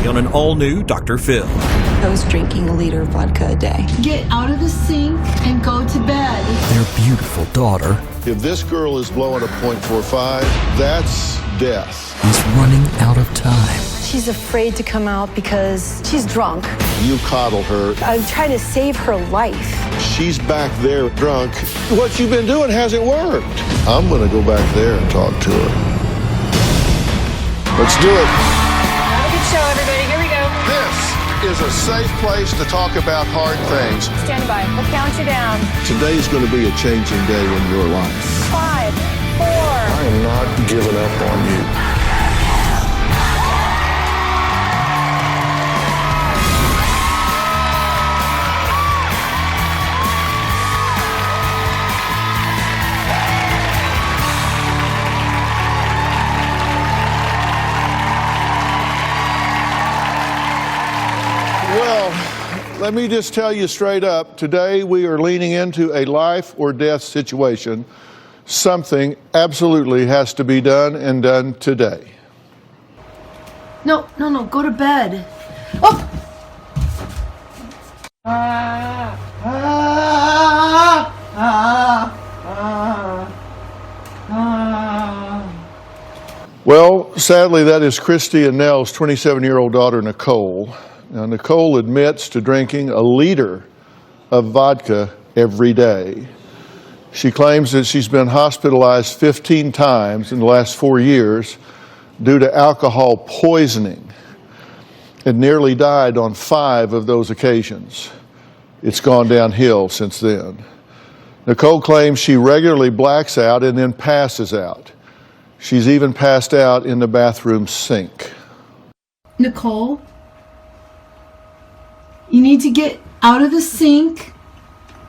today on an all-new Dr. Phil. I was drinking a liter of vodka a day. Get out of the sink and go to bed. Their beautiful daughter If this girl is blowing a .45, that's death. is running out of time. She's afraid to come out because she's drunk. You coddle her. I'm trying to save her life. She's back there drunk. What you've been doing hasn't worked. I'm going to go back there and talk to her. Let's do it. Have a good show, everybody. Here we go. This is a safe place to talk about hard things. Stand by. We'll count you down. Today's going to be a changing day in your life. 5, 4. I am not giving up on you. Well, let me just tell you straight up, today we are leaning into a life or death situation. Something absolutely has to be done and done today. No, go to bed. Oh! Well, sadly, that is Christy and Nell's 27-year-old daughter, Nicole. Now, Nicole admits to drinking a liter of vodka every day. She claims that she's been hospitalized 15 times in the last 4 years due to alcohol poisoning and nearly died on 5 of those occasions. It's gone downhill since then. Nicole claims she regularly blacks out and then passes out. She's even passed out in the bathroom sink. Nicole, you need to get out of the sink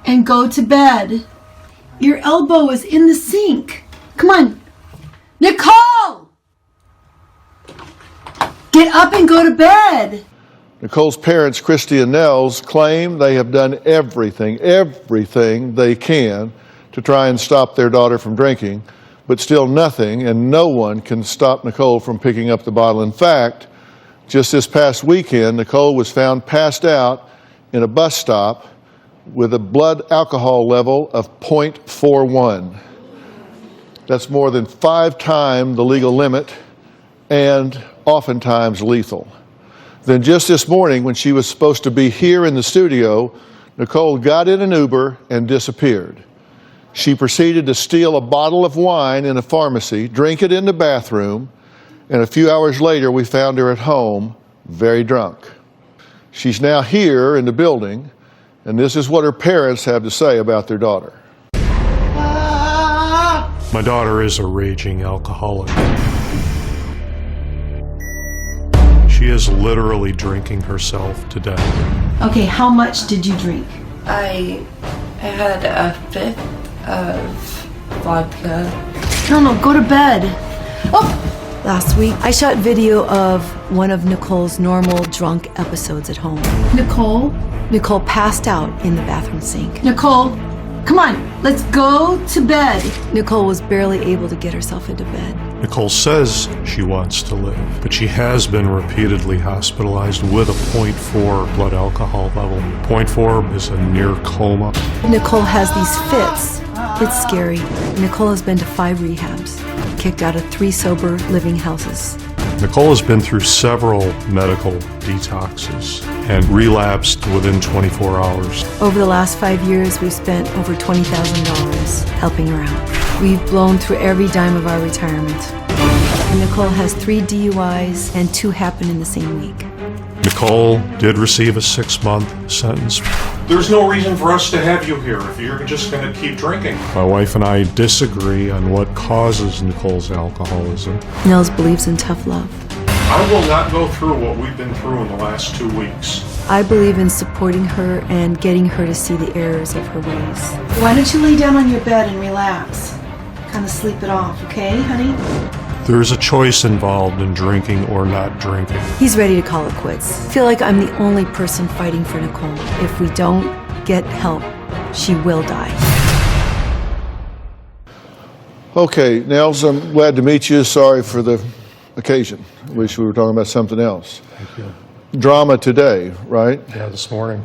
and go to bed. Your elbow is in the sink. Come on. Nicole! Get up and go to bed. Nicole's parents, Christy and Nels, claim they have done everything they can to try and stop their daughter from drinking, but still nothing, and no one can stop Nicole from picking up the bottle. In fact, just this past weekend, Nicole was found passed out in a bus stop with a blood alcohol level of .41. That's more than 5 times the legal limit and oftentimes lethal. Then just this morning, when she was supposed to be here in the studio, Nicole got in an Uber and disappeared. She proceeded to steal a bottle of wine in a pharmacy, drink it in the bathroom, and a few hours later we found her at home, very drunk. She's now here in the building, and this is what her parents have to say about their daughter. My daughter is a raging alcoholic. She is literally drinking herself to death. Okay, how much did you drink? I had a 5th of vodka. No, go to bed. Oh! Last week, I shot video of one of Nicole's normal drunk episodes at home. Nicole? Nicole passed out in the bathroom sink. Nicole, come on, let's go to bed. Nicole was barely able to get herself into bed. Nicole says she wants to live, but she has been repeatedly hospitalized with a .4 blood alcohol level. .4 is a near coma. Nicole has these fits. It's scary. Nicole has been to 5 rehabs, kicked out of 3 sober living houses. Nicole has been through several medical detoxes and relapsed within 24 hours. Over the last 5 years, we've spent over $20,000 helping her out. We've blown through every dime of our retirement. Nicole has 3 DUIs and 2 happened in the same week. Nicole did receive a 6-month sentence. There's no reason for us to have you here if you're just going to keep drinking. My wife and I disagree on what causes Nicole's alcoholism. Nels believes in tough love. I will not go through what we've been through in the last 2 weeks. I believe in supporting her and getting her to see the errors of her ways. Why don't you lay down on your bed and relax? Kind of sleep it off, okay, honey? There's a choice involved in drinking or not drinking. He's ready to call it quits. I feel like I'm the only person fighting for Nicole. If we don't get help, she will die. Okay, Nels, I'm glad to meet you. Sorry for the occasion. I wish we were talking about something else. Thank you. drama today, right? Yeah, this morning.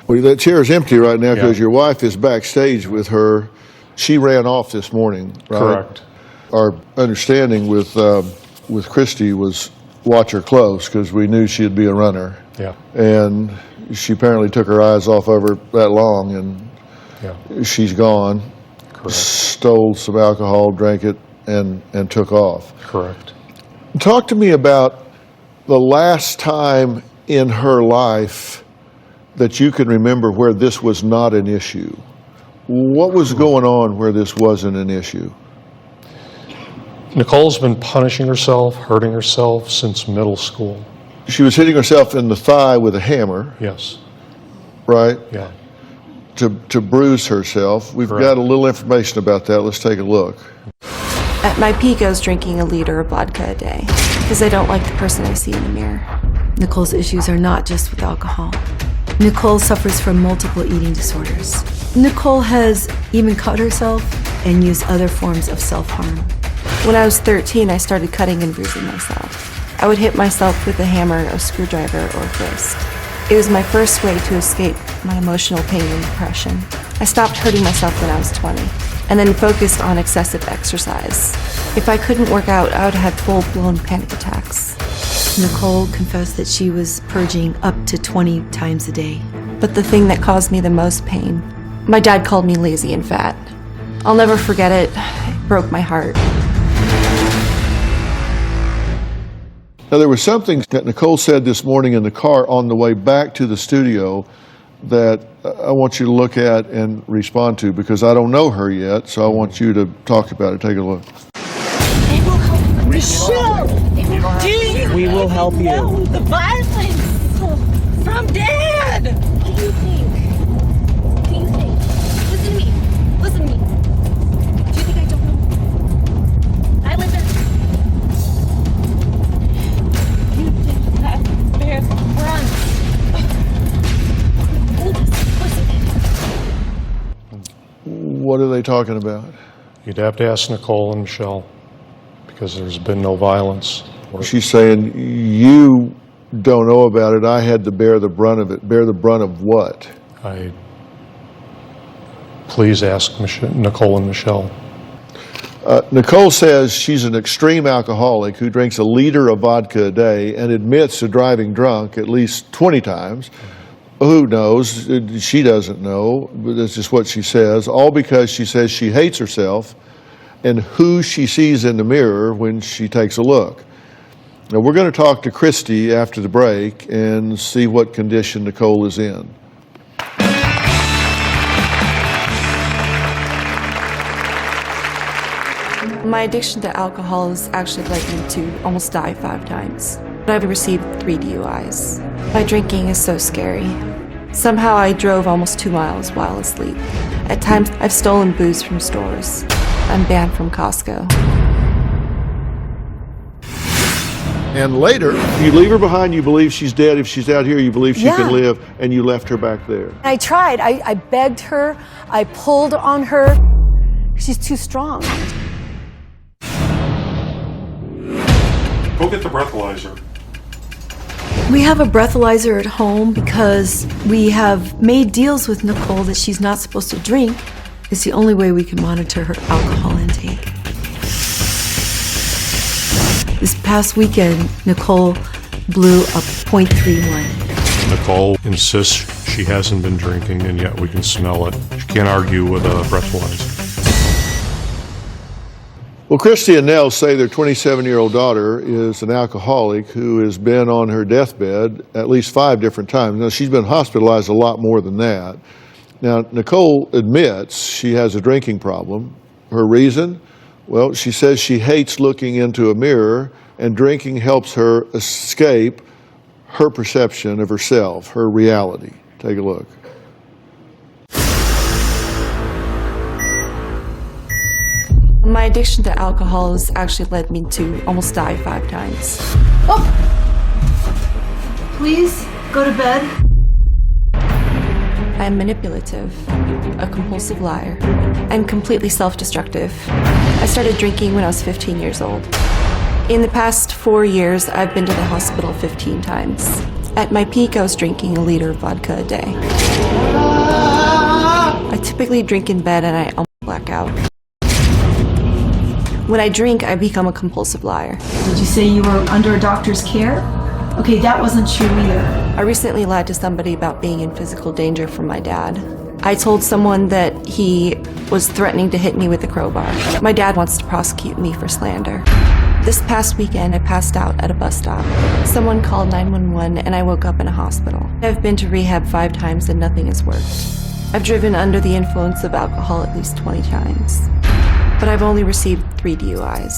Well, that chair is empty right now because Yeah. your wife is backstage with her. She ran off this morning, right? Correct. Our understanding with Christy was watch her close because we knew she'd be a runner. Yeah. And she apparently took her eyes off of her that long, and Yeah. she's gone. Correct. Stole some alcohol, drank it, and took off. Correct. Talk to me about the last time in her life that you can remember where this was not an issue. What was going on where this wasn't an issue? Nicole's been punishing herself, hurting herself since middle school. She was hitting herself in the thigh with a hammer, Yes. right? Yeah. To bruise herself. We've Correct. got a little information about that. Let's take a look. At my peak, I was drinking a liter of vodka a day because I don't like the person I see in the mirror. Nicole's issues are not just with alcohol. Nicole suffers from multiple eating disorders. Nicole has even cut herself and used other forms of self-harm. When I was 13, I started cutting and bruising myself. I would hit myself with a hammer, a screwdriver, or a fist. It was my first way to escape my emotional pain and depression. I stopped hurting myself when I was 20, and then focused on excessive exercise. If I couldn't work out, I would have full-blown panic attacks. Nicole confessed that she was purging up to 20 times a day. But the thing that caused me the most pain, my dad called me lazy and fat. I'll never forget it. It broke my heart. Now, there was something that Nicole said this morning in the car on the way back to the studio that I want you to look at and respond to, because I don't know her yet, so I want you to talk about it. Take a look. Michelle, We will help you. know the violence from Dad. What do you think? What do you think? Listen to me. Listen to me. Do you think I don't know? I listen. You did that, Bear. Run. Of course I did. What are they talking about? You'd have to ask Nicole and Michelle because there's been no violence. She's saying, you don't know about it. I had to bear the brunt of it. Bear the brunt of what? Please ask Nicole and Michelle. Nicole says she's an extreme alcoholic who drinks a liter of vodka a day and admits to driving drunk at least 20 times. Who knows? She doesn't know, but that's just what she says, all because she says she hates herself and who she sees in the mirror when she takes a look. Now, we're going to talk to Christy after the break and see what condition Nicole is in. My addiction to alcohol has actually led me to almost die 5 times. I've received 3 DUIs. My drinking is so scary. Somehow I drove almost 2 miles while asleep. At times I've stolen booze from stores. I'm banned from Costco. And later, you leave her behind, you believe she's dead. If she's out here, you believe she Yeah. can live, and you left her back there. I tried. I begged her. I pulled on her. She's too strong. Go get the breathalyzer. We have a breathalyzer at home because we have made deals with Nicole that she's not supposed to drink. It's the only way we can monitor her alcohol intake. This past weekend, Nicole blew a .31. Nicole insists she hasn't been drinking, and yet we can smell it. She can't argue with a breathalyzer. Well, Christy and Nell say their 27-year-old daughter is an alcoholic who has been on her deathbed at least 5 different times. Now, she's been hospitalized a lot more than that. Now, Nicole admits she has a drinking problem. Her reason? Well, she says she hates looking into a mirror, and drinking helps her escape her perception of herself, her reality. Take a look. My addiction to alcohol has actually led me to almost die 5 times. Please go to bed. I am manipulative, a compulsive liar, and completely self-destructive. I started drinking when I was 15 years old. In the past 4 years, I've been to the hospital 15 times. At my peak, I was drinking 1 liter of vodka a day. I typically drink in bed and I almost black out. When I drink, I become a compulsive liar. Did you say you were under a doctor's care? Okay, that wasn't true either. I recently lied to somebody about being in physical danger from my dad. I told someone that he was threatening to hit me with a crowbar. My dad wants to prosecute me for slander. This past weekend, I passed out at a bus stop. Someone called 911 and I woke up in a hospital. I've been to rehab 5 times and nothing has worked. I've driven under the influence of alcohol at least 20 times. But I've only received 3 DUIs.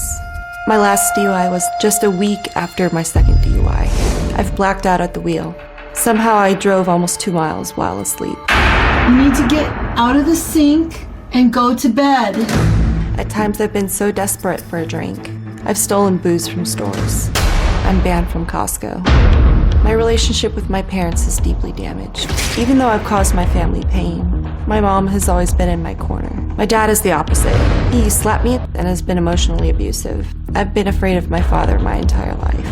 My last DUI was just a week after my second DUI. I've blacked out at the wheel. Somehow I drove almost 2 miles while asleep. You need to get out of the sink and go to bed. At times I've been so desperate for a drink. I've stolen booze from stores. I'm banned from Costco. My relationship with my parents is deeply damaged. Even though I've caused my family pain, my mom has always been in my corner. My dad is the opposite. He slapped me and has been emotionally abusive. I've been afraid of my father my entire life.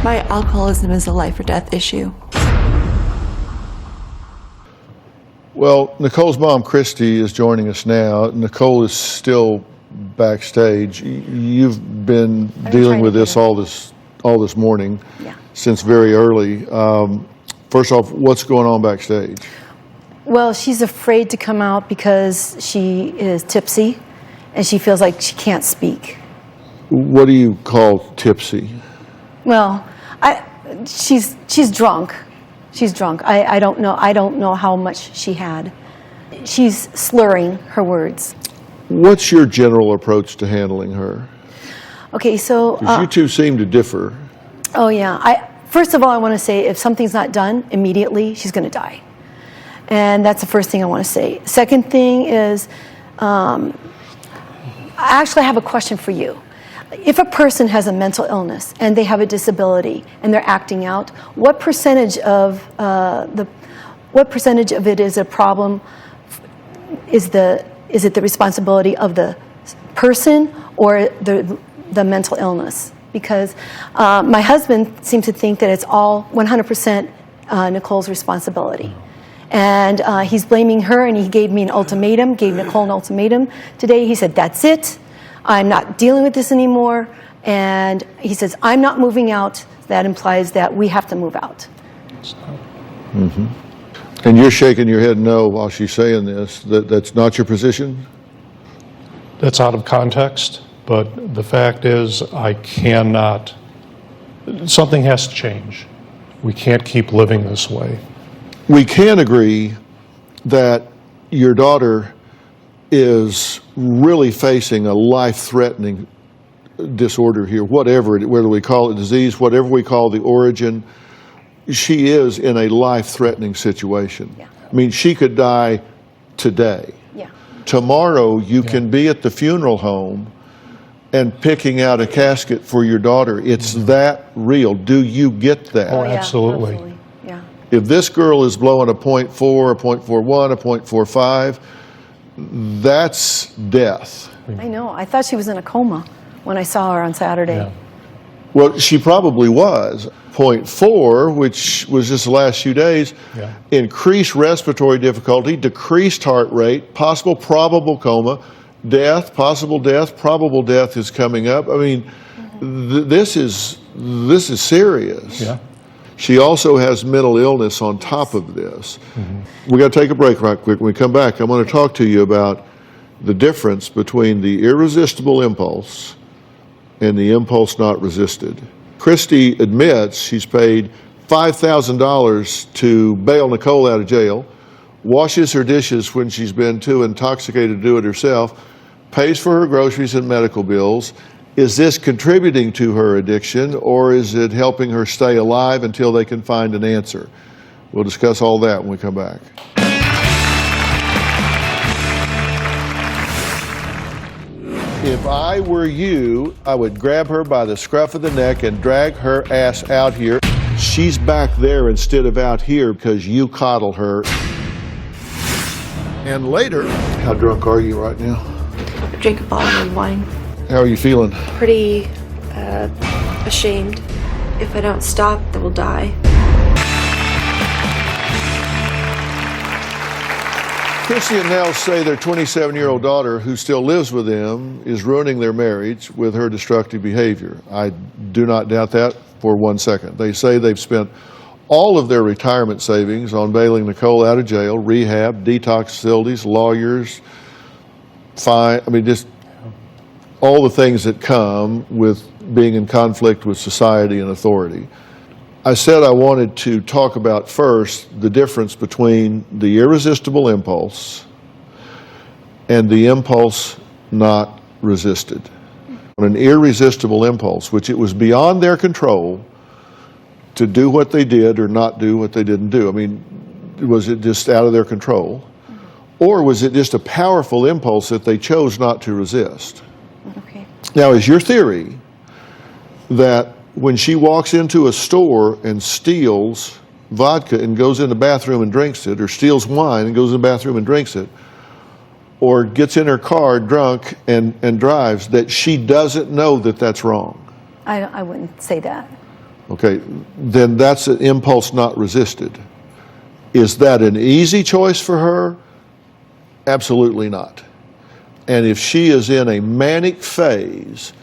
My alcoholism is a life or death issue. Well, Nicole's mom, Christy, is joining us now. Nicole is still backstage. You've been dealing with this all this morning, since very early. First off, what's going on backstage? Well, she's afraid to come out because she is tipsy and she feels like she can't speak. What do you call tipsy? Well, she's drunk. She's drunk. I don't know how much she had. She's slurring her words. What's your general approach to handling her? Okay, so... 'Cause you two seem to differ. Oh, yeah. First of all, I want to say if something's not done immediately, she's going to die. And that's the first thing I want to say. Second thing is, I actually have a question for you. If a person has a mental illness and they have a disability and they're acting out, what percentage of it is a problem? Is it the responsibility of the person or the mental illness? Because my husband seems to think that it's all 100% Nicole's responsibility. And he's blaming her, and he gave me an ultimatum, gave Nicole an ultimatum today. He said, that's it. I'm not dealing with this anymore. And he says, I'm not moving out. That implies that we have to move out. Mm-hmm. And you're shaking your head no while she's saying this. That's not your position? That's out of context, but the fact is I cannot, something has to change. We can't keep living this way. We can agree that your daughter is really facing a life-threatening disorder here, whether we call it disease, whatever we call the origin, she is in a life-threatening situation. Yeah. I mean, she could die today. Yeah. Tomorrow, you can be at the funeral home and picking out a casket for your daughter. It's that real. Do you get that? Oh, absolutely. Yeah. If this girl is blowing a .4, a .41, a .45, that's death. I know. I thought she was in a coma when I saw her on Saturday. Yeah. Well, she probably was. .4, which was just the last few days, increased respiratory difficulty, decreased heart rate, possible probable coma, death, possible death, probable death is coming up. I mean, this is serious. Yeah. She also has mental illness on top of this. Mm-hmm. We got to take a break right quick. When we come back, I want to talk to you about the difference between the irresistible impulse and the impulse not resisted. Christy admits she's paid $5,000 to bail Nicole out of jail, washes her dishes when she's been too intoxicated to do it herself, pays for her groceries and medical bills. Is this contributing to her addiction, or is it helping her stay alive until they can find an answer? We'll discuss all that when we come back. If I were you, I would grab her by the scruff of the neck and drag her ass out here. She's back there instead of out here because you coddle her. And later, how drunk are you right now? I drank a bottle of wine. How are you feeling? Pretty Ashamed. If I don't stop, they will die. Christy and Nels say their 27-year-old daughter, who still lives with them, is ruining their marriage with her destructive behavior. I do not doubt that for 1 second. They say they've spent all of their retirement savings on bailing Nicole out of jail, rehab, detox facilities, lawyers, fine, just all the things that come with being in conflict with society and authority. I said I wanted to talk about first the difference between the irresistible impulse and the impulse not resisted. An irresistible impulse, which it was beyond their control to do what they did or not do what they didn't do. Was it just out of their control? Or was it just a powerful impulse that they chose not to resist? Okay. Now, is your theory that when she walks into a store and steals vodka and goes in the bathroom and drinks it, or steals wine and goes in the bathroom and drinks it, or gets in her car drunk and drives, that she doesn't know that that's wrong? I wouldn't say that. Okay, then that's an impulse not resisted. Is that an easy choice for her? Absolutely not. And if she is in a manic phase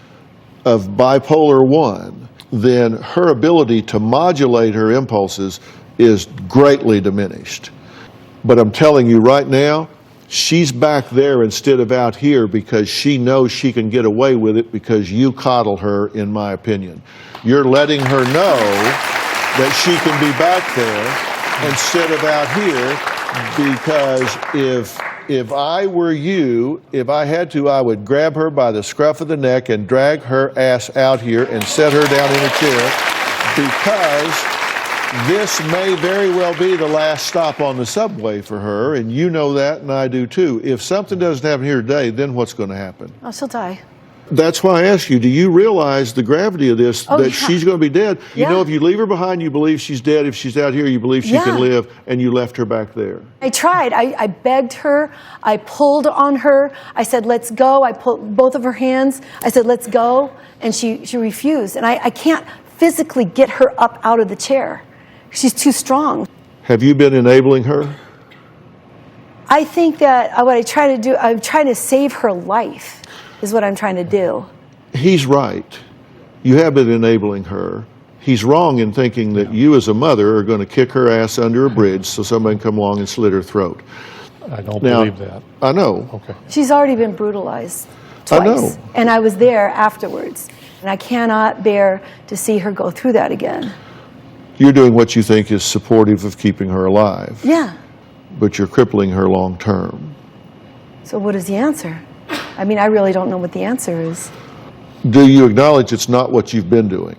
of bipolar 1, then her ability to modulate her impulses is greatly diminished. But I'm telling you right now, she's back there instead of out here because she knows she can get away with it because you coddle her, in my opinion. You're letting her know that she can be back there instead of out here, because if I were you, if I had to, I would grab her by the scruff of the neck and drag her ass out here and set her down in a chair, because this may very well be the last stop on the subway for her, and you know that, and I do too. If something doesn't happen here today, then what's going to happen? Oh, she'll die. That's why I ask you, do you realize the gravity of this, that she's going to be dead? You know, if you leave her behind, you believe she's dead. If she's out here, you believe she can live, and you left her back there. I tried. I begged her. I pulled on her. I said, let's go. I pulled both of her hands. I said, let's go. And she refused. And I can't physically get her up out of the chair. She's too strong. Have you been enabling her? I think that what I try to do, I'm trying to save her life, is what I'm trying to do. He's right. You have been enabling her. He's wrong in thinking that you as a mother are going to kick her ass under a bridge so somebody can come along and slit her throat. I don't believe that. I know. Okay. She's already been brutalized twice. I know. And I was there afterwards. And I cannot bear to see her go through that again. You're doing what you think is supportive of keeping her alive. Yeah. But you're crippling her long term. So what is the answer? I mean, I really don't know what the answer is. Do you acknowledge it's not what you've been doing?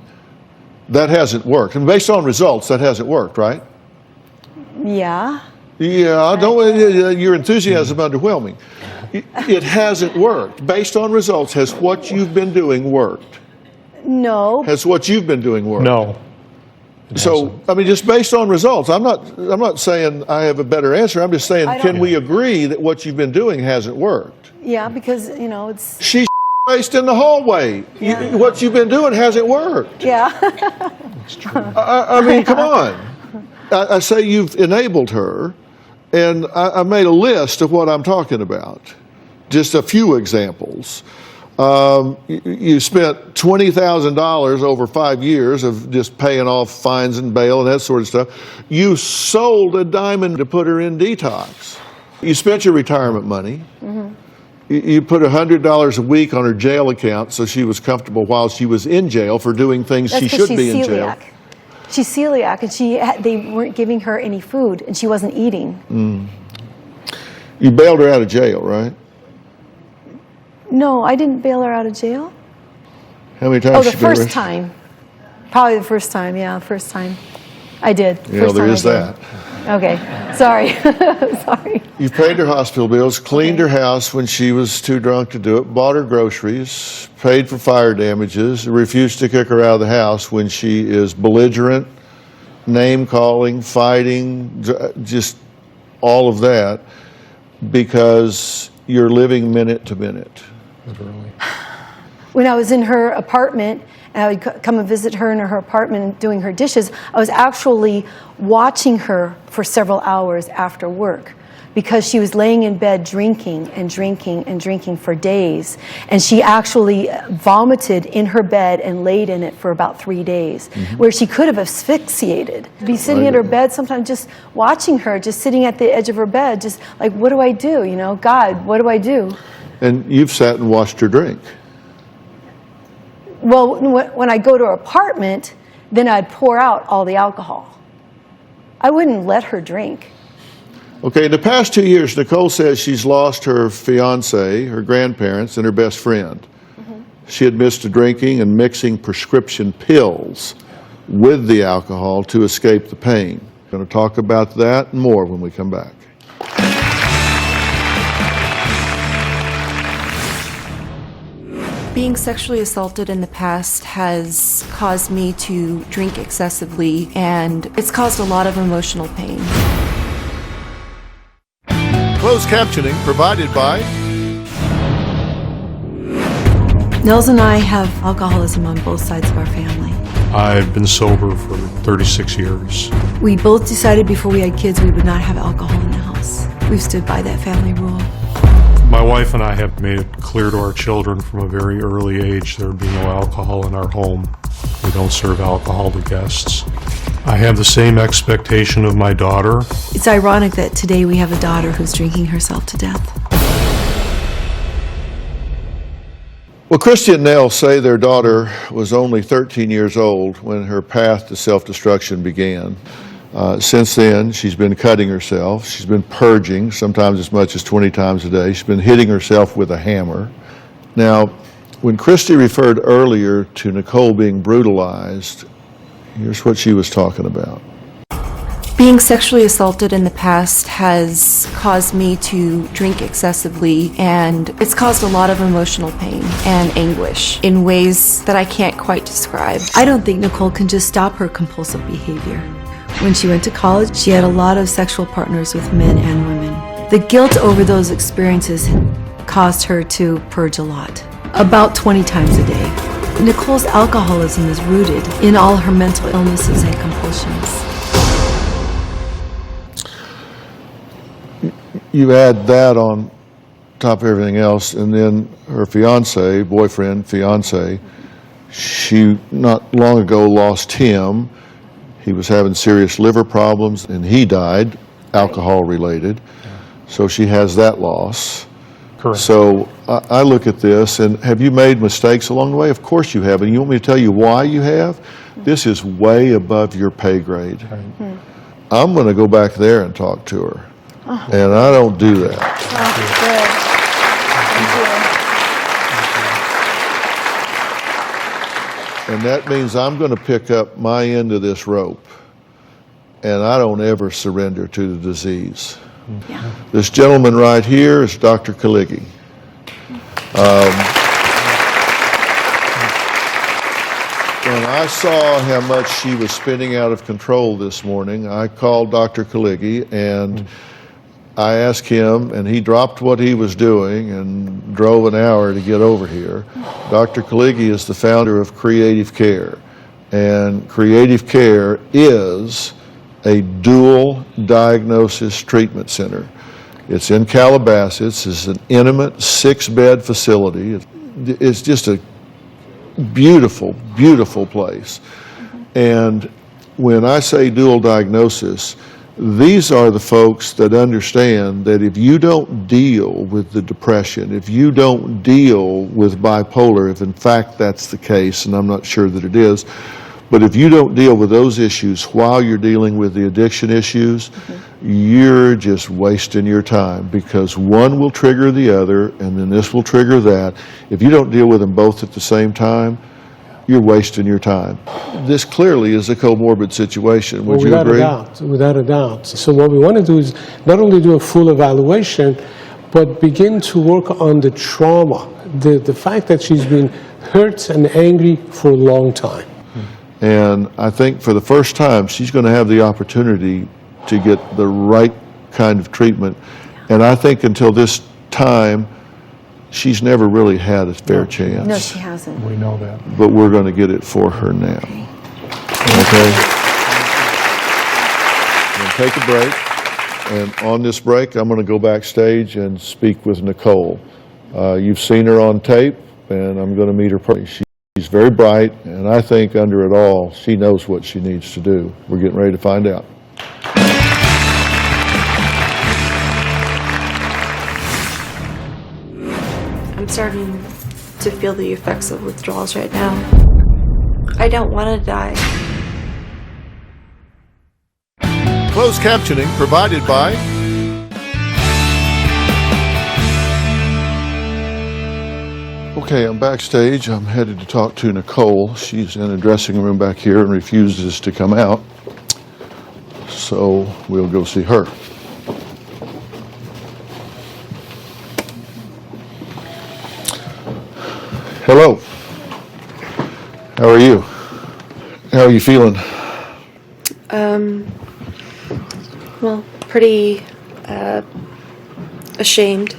That hasn't worked. And based on results, that hasn't worked, right? Yeah. Yeah, your enthusiasm is underwhelming. It hasn't worked. Based on results, has what you've been doing worked? No. Has what you've been doing worked? No. So, I mean, just based on results, I'm not saying I have a better answer. I'm just saying, can we agree that what you've been doing hasn't worked? Yeah, because, it's... She's faced in the hallway. Yeah. What you've been doing hasn't worked. Yeah. It's true. I mean, come on. I say you've enabled her, and I made a list of what I'm talking about. Just a few examples. You spent $20,000 over 5 years of just paying off fines and bail and that sort of stuff. You sold a diamond to put her in detox. You spent your retirement money. Mm-hmm. You put $100 a week on her jail account so she was comfortable while she was in jail for doing things she shouldn't be in jail. She's celiac, and they weren't giving her any food, and she wasn't eating. Mm. You bailed her out of jail, right? No, I didn't bail her out of jail. How many times? Oh, the first time. Probably the first time, yeah, first time. I did. Yeah, there is that. Okay, sorry. Sorry. You've paid her hospital bills, cleaned her house when she was too drunk to do it, bought her groceries, paid for fire damages, refused to kick her out of the house when she is belligerent, name-calling, fighting, just all of that, because you're living minute to minute. Literally. When I was in her apartment and I would come and visit her in her apartment doing her dishes, I was actually watching her for several hours after work, because she was laying in bed drinking and drinking and drinking for days. And she actually vomited in her bed and laid in it for about 3 days, where she could have asphyxiated. Be sitting in her bed sometimes, just watching her, just sitting at the edge of her bed, just like, what do I do? You know, God, what do I do? And you've sat and watched her drink. Well, when I go to her apartment, then I'd pour out all the alcohol. I wouldn't let her drink. Okay, in the past 2 years, Nicole says she's lost her fiance, her grandparents, and her best friend. She admits to drinking and mixing prescription pills with the alcohol to escape the pain. We're going to talk about that and more when we come back. Being sexually assaulted in the past has caused me to drink excessively, and it's caused a lot of emotional pain. Closed captioning provided by Nels and I have alcoholism on both sides of our family. I've been sober for 36 years. We both decided before we had kids we would not have alcohol in the house. We've stood by that family rule. My wife and I have made it clear to our children from a very early age there would be no alcohol in our home. We don't serve alcohol to guests. I have the same expectation of my daughter. It's ironic that today we have a daughter who's drinking herself to death. Well, Christy and Nell say their daughter was only 13 years old when her path to self-destruction began. Since then, she's been cutting herself. She's been purging, sometimes as much as 20 times a day. She's been hitting herself with a hammer. Now, when Christy referred earlier to Nicole being brutalized, here's what she was talking about. Being sexually assaulted in the past has caused me to drink excessively, and it's caused a lot of emotional pain and anguish in ways that I can't quite describe. I don't think Nicole can just stop her compulsive behavior. When she went to college, she had a lot of sexual partners with men and women. The guilt over those experiences caused her to purge a lot, about 20 times a day. Nicole's alcoholism is rooted in all her mental illnesses and compulsions. You add that on top of everything else, and then her boyfriend, she not long ago lost him. He was having serious liver problems, and he died, alcohol related. So she has that loss. Correct. So I look at this, and have you made mistakes along the way? Of course you have, and you want me to tell you why you have? This is way above your pay grade. Right. I'm going to go back there and talk to her, and I don't do that. And that means I'm going to pick up my end of this rope, and I don't ever surrender to the disease. Yeah. This gentleman right here is Dr. Kaligi. When I saw how much she was spinning out of control this morning, I called Dr. Kaligi and I asked him, and he dropped what he was doing and drove an hour to get over here. Dr. Kaligi is the founder of Creative Care, and Creative Care is a dual diagnosis treatment center. It's in Calabasas. It's an intimate 6-bed facility. It's just a beautiful, beautiful place. And when I say dual diagnosis, these are the folks that understand that if you don't deal with the depression, if you don't deal with bipolar, if in fact that's the case, and I'm not sure that it is, but if you don't deal with those issues while you're dealing with the addiction issues, you're just wasting your time, because one will trigger the other, and then this will trigger that. If you don't deal with them both at the same time, you're wasting your time. This clearly is a comorbid situation. Would you agree? Without a doubt. So what we want to do is not only do a full evaluation, but begin to work on the trauma, the fact that she's been hurt and angry for a long time. And I think for the first time, she's going to have the opportunity to get the right kind of treatment. And I think until this time, She's never really had a fair chance. No, she hasn't. We know that. But we're going to get it for her now. Okay? We'll take a break. And on this break, I'm going to go backstage and speak with Nicole. You've seen her on tape, and I'm going to meet her personally. She's very bright, and I think under it all, she knows what she needs to do. We're getting ready to find out. I'm starting to feel the effects of withdrawals right now. I don't want to die. Closed captioning provided by Okay, I'm backstage. I'm headed to talk to Nicole. She's in a dressing room back here and refuses to come out. So we'll go see her. Hello. How are you? How are you feeling? Well, pretty ashamed.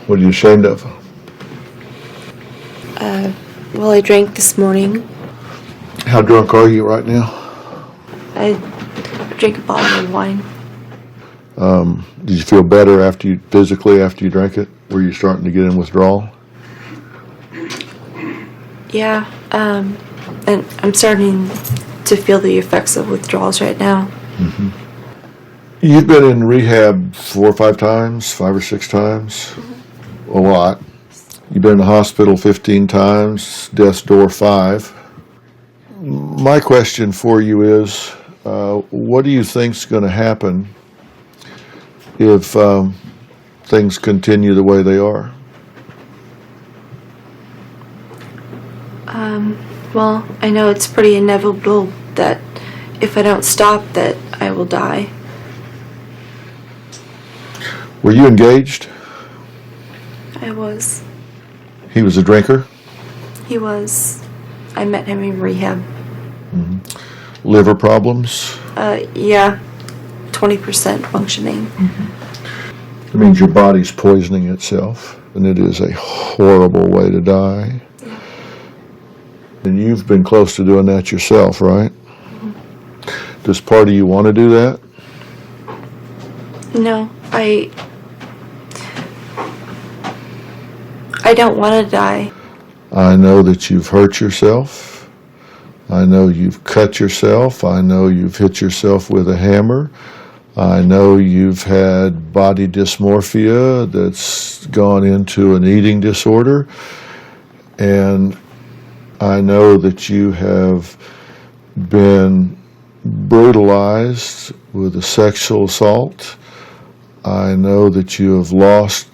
What are you ashamed of? Well, I drank this morning. How drunk are you right now? I drank a bottle of wine. Did you feel better physically after you drank it? Were you starting to get in withdrawal? Yeah, and I'm starting to feel the effects of withdrawals right now. Mm-hmm. You've been in rehab 4 or 5 times, 5 or 6 times? Mm-hmm. A lot. You've been in the hospital 15 times, death's door 5. My question for you is, what do you think's going to happen if things continue the way they are? Well, I know it's pretty inevitable that if I don't stop, that I will die. Were you engaged? I was. He was a drinker? He was. I met him in rehab. Mm-hmm. Liver problems? Yeah. 20% functioning. Mm-hmm. It means your body's poisoning itself, and it is a horrible way to die. Yeah. And you've been close to doing that yourself, right? Mm-hmm. Does part of you want to do that? No, I don't want to die. I know that you've hurt yourself. I know you've cut yourself. I know you've hit yourself with a hammer. I know you've had body dysmorphia that's gone into an eating disorder. And I know that you have been brutalized with a sexual assault. I know that you have lost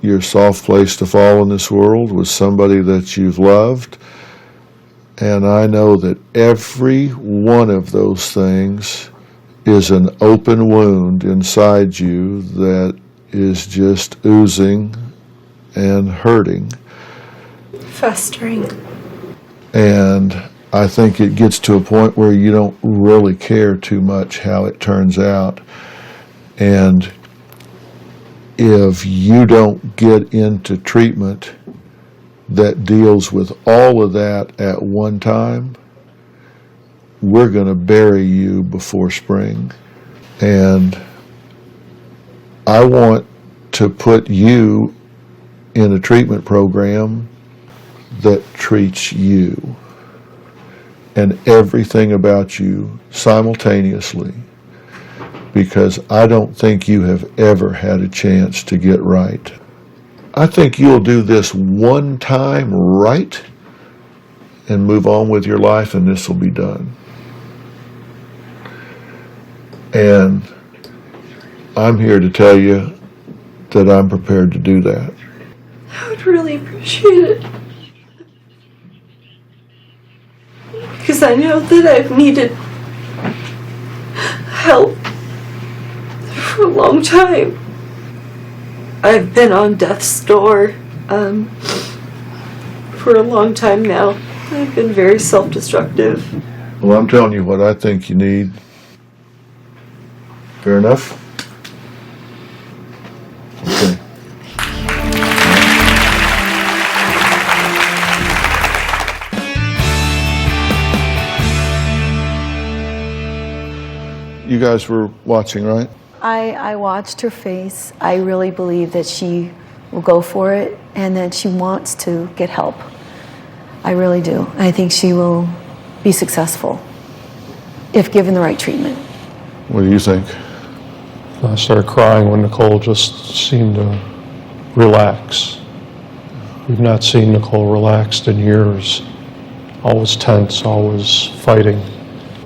your soft place to fall in this world with somebody that you've loved. And I know that every one of those things is an open wound inside you that is just oozing and hurting. Festering. And I think it gets to a point where you don't really care too much how it turns out. And if you don't get into treatment that deals with all of that at one time, we're going to bury you before spring. And I want to put you in a treatment program that treats you and everything about you simultaneously, because I don't think you have ever had a chance to get right. I think you'll do this one time right and move on with your life, and this will be done. And I'm here to tell you that I'm prepared to do that. I would really appreciate it. Because I know that I've needed help for a long time. I've been on death's door for a long time now. I've been very self-destructive. Well, I'm telling you what I think you need. Fair enough? Okay. You guys were watching, right? I watched her face. I really believe that she will go for it and that she wants to get help. I really do. I think she will be successful if given the right treatment. What do you think? I started crying when Nicole just seemed to relax. We've not seen Nicole relaxed in years. Always tense, always fighting.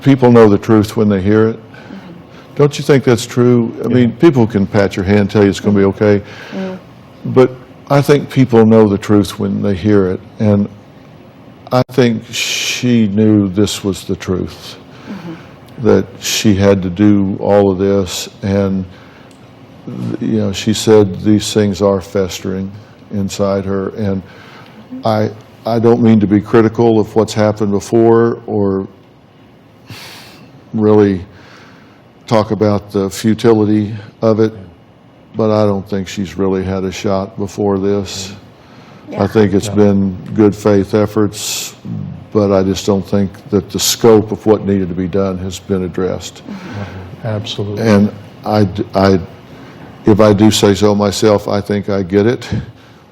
People know the truth when they hear it. Don't you think that's true? I mean, people can pat your hand, tell you it's going to be okay. But I think people know the truth when they hear it. And I think she knew this was the truth, that she had to do all of this. And, you know, she said these things are festering inside her. And I don't mean to be critical of what's happened before or really talk about the futility of it, but I don't think she's really had a shot before this. I think it's been good faith efforts, but I just don't think that the scope of what needed to be done has been addressed. Absolutely. And if I do say so myself, I think I get it.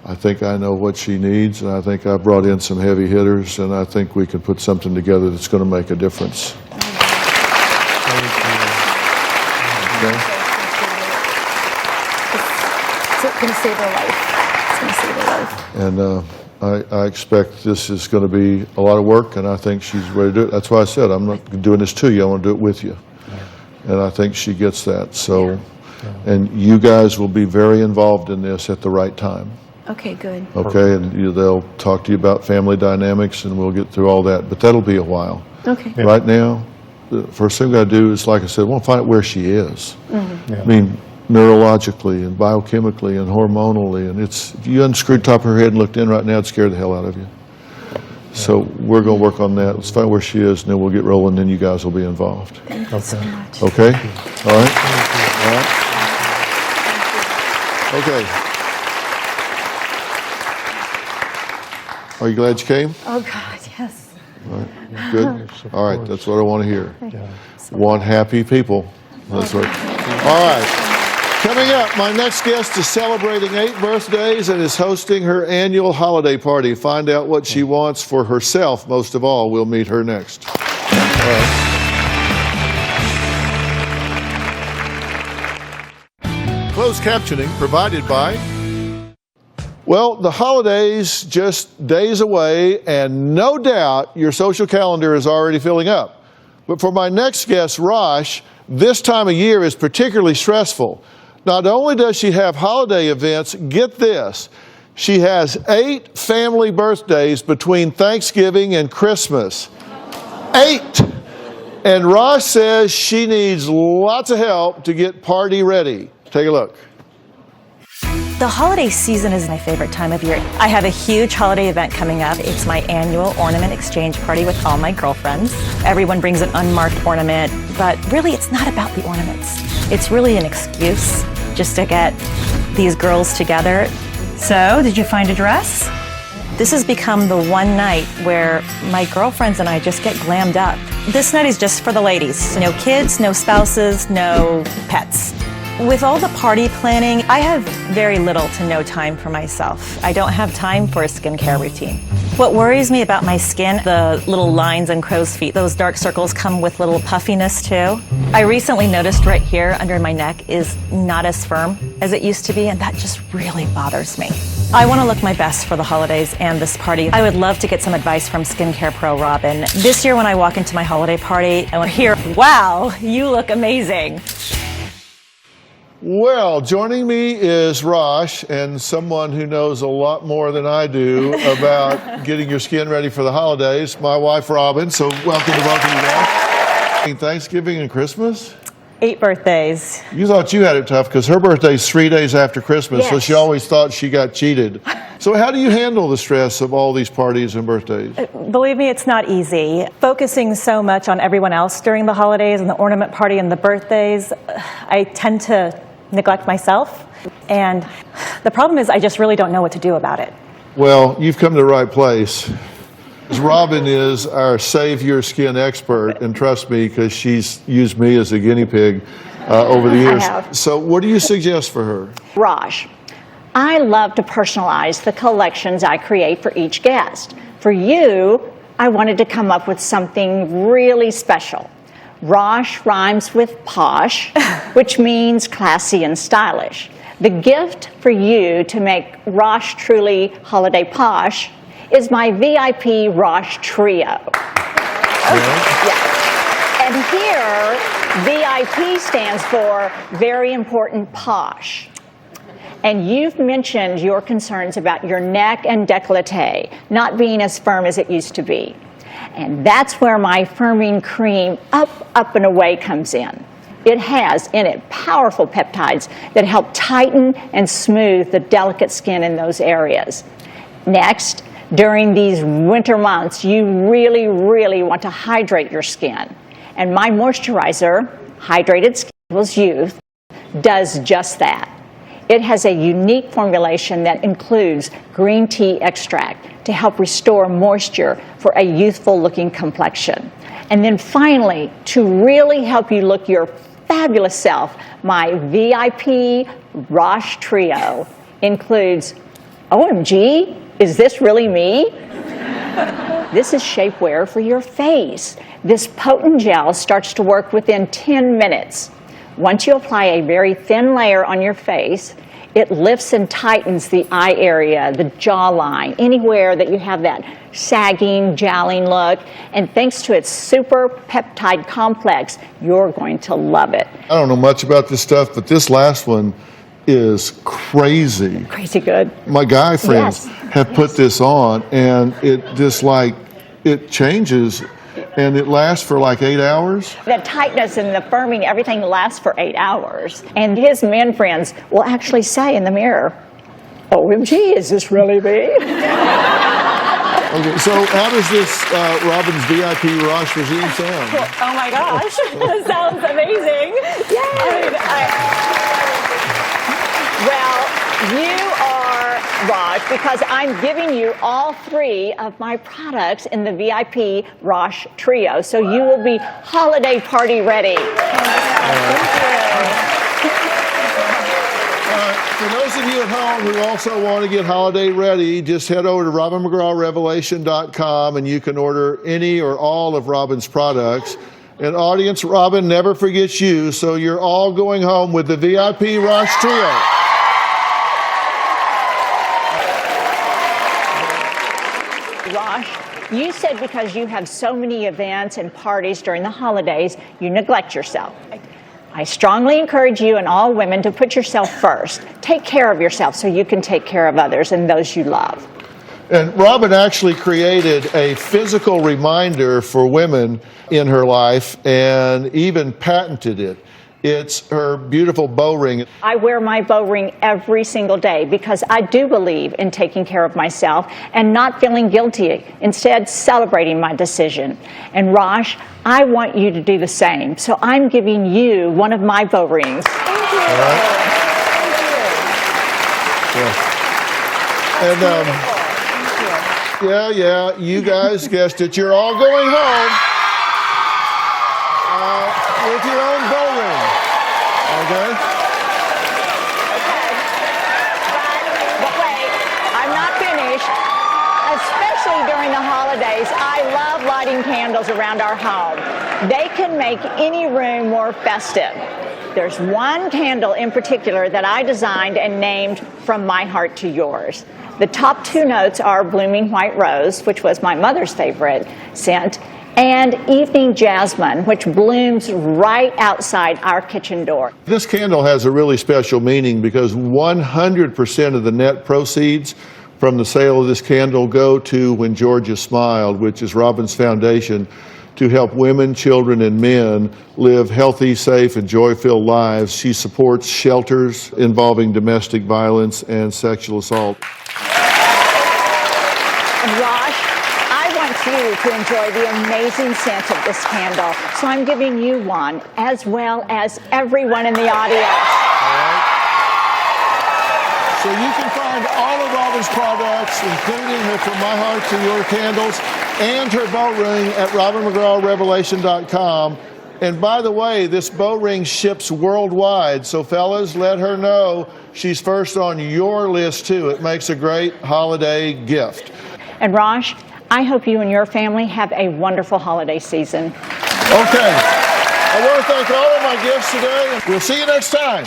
I think I know what she needs, and I think I brought in some heavy hitters, and I think we can put something together that's going to make a difference. Okay. It's going to save her life. It's going to save her life. And I expect this is going to be a lot of work, and I think she's ready to do it. That's why I said I'm not doing this to you. I want to do it with you. And I think she gets that. So, and you guys will be very involved in this at the right time. Okay, good. Okay, and they'll talk to you about family dynamics, and we'll get through all that. But that'll be a while. Okay. Right now, the first thing we got to do is, like I said, we want to find out where she is. I mean, neurologically and biochemically and hormonally, and it's, if you unscrewed the top of her head and looked in right now, it'd scare the hell out of you. So we're going to work on that. Let's find where she is, and then we'll get rolling, then you guys will be involved. Thank you so much. Okay? All right? All right? Okay. Are you glad you came? Oh, God, yes. All right. Good. All right. That's what I want to hear. Want happy people. That's right. All right. Coming up, my next guest is celebrating 8 birthdays and is hosting her annual holiday party. Find out what she wants for herself, most of all. We'll meet her next. All right. Closed captioning provided by... Well, the holidays just days away, and no doubt your social calendar is already filling up. But for my next guest, Rosh, this time of year is particularly stressful. Not only does she have holiday events, get this, she has 8 family birthdays between Thanksgiving and Christmas. 8! And Rosh says she needs lots of help to get party ready. Take a look. The holiday season is my favorite time of year. I have a huge holiday event coming up. It's my annual ornament exchange party with all my girlfriends. Everyone brings an unmarked ornament, but really it's not about the ornaments. It's really an excuse just to get these girls together. So, did you find a dress? This has become the one night where my girlfriends and I just get glammed up. This night is just for the ladies. No kids, no spouses, no pets. With all the party planning, I have very little to no time for myself. I don't have time for a skincare routine. What worries me about my skin, the little lines and crow's feet, those dark circles come with little puffiness too. I recently noticed right here under my neck is not as firm as it used to be, and that just really bothers me. I want to look my best for the holidays and this party. I would love to get some advice from skincare pro Robin. This year when I walk into my holiday party, I want to hear, wow, you look amazing. Well, joining me is Rosh, and someone who knows a lot more than I do about getting your skin ready for the holidays, my wife Robin. So welcome to both of you guys. Thanksgiving and Christmas? 8 birthdays. You thought you had it tough because her birthday's 3 days after Christmas, Yes. so she always thought she got cheated. So how do you handle the stress of all these parties and birthdays? Believe me, it's not easy. Focusing so much on everyone else during the holidays and the ornament party and the birthdays, I tend to neglect myself. And the problem is I just really don't know what to do about it. Well, you've come to the right place. Robin is our Save Your Skin expert, and trust me, because she's used me as a guinea pig over the years. I have. So what do you suggest for her? Raj, I love to personalize the collections I create for each guest. For you, I wanted to come up with something really special. Raj rhymes with posh, which means classy and stylish. The gift for you to make Raj truly holiday posh is my VIP Raj Trio. Yeah. And here, VIP stands for very important posh. And you've mentioned your concerns about your neck and décolleté not being as firm as it used to be. And that's where my firming cream Up and Away comes in. It has in it powerful peptides that help tighten and smooth the delicate skin in those areas. Next, during these winter months, you really, really want to hydrate your skin. And my moisturizer, Hydrated Skin Equals Youth, does just that. It has a unique formulation that includes green tea extract to help restore moisture for a youthful-looking complexion. And then finally, to really help you look your fabulous self, my VIP Raj Trio includes, OMG, is this really me? This is shapewear for your face. This potent gel starts to work within 10 minutes. Once you apply a very thin layer on your face, it lifts and tightens the eye area, the jawline, anywhere that you have that sagging, jowling look. And thanks to its super peptide complex, you're going to love it. I don't know much about this stuff, but this last one is crazy. Crazy good. My guy friends have put this on, and it just like, it changes, and it lasts for like 8 hours. The tightness and the firming, everything lasts for 8 hours. And his men friends will actually say in the mirror, OMG, is this really me? Okay, so how does this Robin's VIP Raj regime sound? Oh my gosh, that sounds amazing. Yay! Well, you are Raj because I'm giving you all 3 of my products in the VIP Raj Trio. So you will be holiday party ready. For those of you at home who also want to get holiday ready, just head over to RobinMcGrawRevelation.com and you can order any or all of Robin's products. And audience, Robin never forgets you, so you're all going home with the VIP Raj Trio. Raj, you said because you have so many events and parties during the holidays, you neglect yourself. I strongly encourage you and all women to put yourself first. Take care of yourself so you can take care of others and those you love. And Robin actually created a physical reminder for women in her life and even patented it. It's her beautiful bow ring. I wear my bow ring every single day because I do believe in taking care of myself and not feeling guilty, instead celebrating my decision. And Raj, I want you to do the same. So I'm giving you one of my bow rings. Thank you. All right. Thank you. And yeah, you guys guessed it. You're all going home with your own bow ring. Okay? But wait, I'm not finished. Especially during the holidays, I love lighting candles around our home. They can make any room more festive. There's one candle in particular that I designed and named From My Heart to Yours. The top 2 notes are Blooming White Rose, which was my mother's favorite scent, and Evening Jasmine, which blooms right outside our kitchen door. This candle has a really special meaning because 100% of the net proceeds from the sale of this candle go to When Georgia Smiled, which is Robin's foundation to help women, children, and men live healthy, safe, and joy-filled lives. She supports shelters involving domestic violence and sexual assault. Raj, I want you to enjoy the amazing scent of this candle, so I'm giving you one, as well as everyone in the audience. All right. So you can find all of Robin's products, including her From My Heart to Your candles, and her bow ring at robinmcgrawrevelation.com. And by the way, this bow ring ships worldwide, so fellas, let her know she's first on your list too. It makes a great holiday gift. And Raj, I hope you and your family have a wonderful holiday season. Okay. I want to thank all of my guests today. We'll see you next time.